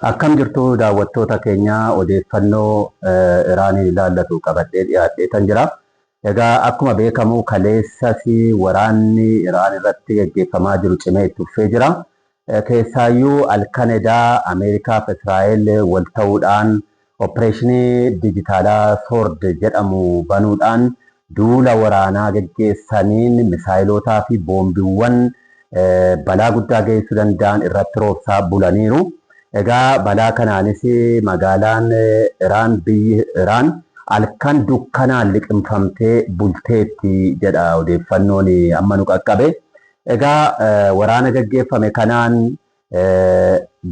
Akkam jirtu daawwattoota keenya odeeffannoo Iraanii ilaallatu qabadhee dhiyaatee kan jira. Egaa akkuma beekamu kaleessas waraanni Iraan irratti gaggeeffamaa jiru cimee itti fufee jira. Keessaayyuu Alkanedaa Ameerikaa fi Israa'el wal ta'uudhaan opereeshinii dijitaalaa Soord jedhamu banuudhaan duula waraanaa gaggeessaniin misaayilotaa fi boombiiwwan balaa guddaa geessisuu danda'an irratti roobsaa bulaniiru. Egaa balaa kanaanis magaalaan biyyi Iraan halkan dukkanaan liqimfamtee bulteetti jedha odeeffannoon amma nu qaqqabe. Egaa waraana gaggeeffame kanaan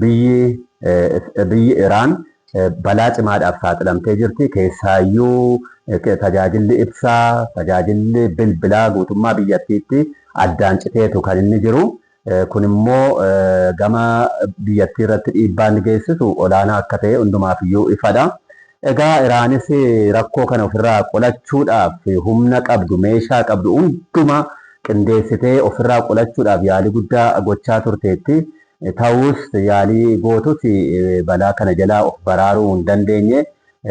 biyyi Iraan balaa cimaadhaaf saaxilamtee jirti. Keessaayyuu tajaajilli ibsaa, tajaajilli bilbilaa guutummaa biyyattiitti addaan citeetu kan inni jiru. Kun immoo gama biyyattii irratti dhiibbaan geessisu olaanaa akka ta'e hundumaafiyyuu ifadha. Egaa Iraanis rakkoo kana ofirraa qolachuudhaaf humna qabdu, meeshaa qabdu hundumaa qindeessitee ofirraa qolachuudhaaf yaalii guddaa gochaa turteetti. Ta'us yaalii gootus balaa kana jalaa of baraaruu hin dandeenye.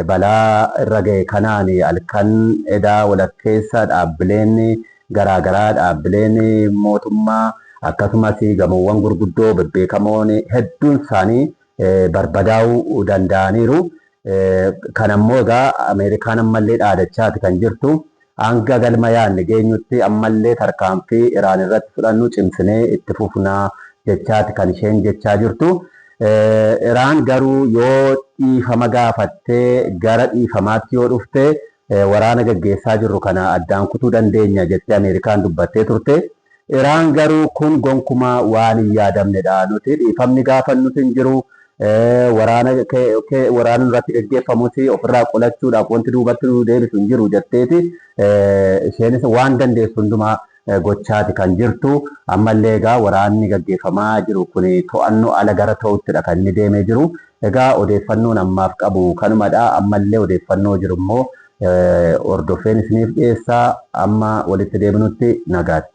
Balaa irra ga'e kanaan halkan edaa walakkeessa dhaabbileen garaagaraa, dhaabbileen mootummaa akkasumas gamoowwan gurguddoo bebbeekamoon hedduun isaanii barbadaa'uu danda'aniiru. Kanammoo egaa Ameerikaan ammallee dhaadachaati kan jirtu. Hanga galma yaadne geenyutti ammallee tarkaanfii Iraan irratti fudhannu cimsinee itti fufnaa jechaati kan isheen jechaa jirtu. Iraan garuu yoo dhiifama gaafattee gara dhiifamaatti yoo dhufte waraana gaggeessaa jirru kana addaan kutuu dandeenya jettee Ameerikaan dubbattee turte. Iraan garuu kun gonkumaa waan hin yaadamnedha. Nuti dhiifamni gaafannuti hin jiru. Waraana irratti gaggeeffamus ofirraa qolachuudhaaf wanti duubatti nu deebisu hin jiru jetteeti. Isheenis waan dandeessu hundumaa gochaati kan jirtu. Ammallee egaa waraanni gaggeeffamaa jiru kun to'annoo ala gara ta'uttidha kan inni deemee jiru. Egaa odeeffannoon ammaaf qabu kanumadha. Ammallee odeeffannoo jiru immoo hordofeen isiniif dhiyeessaa. Amma walitti deebinutti nagaatti.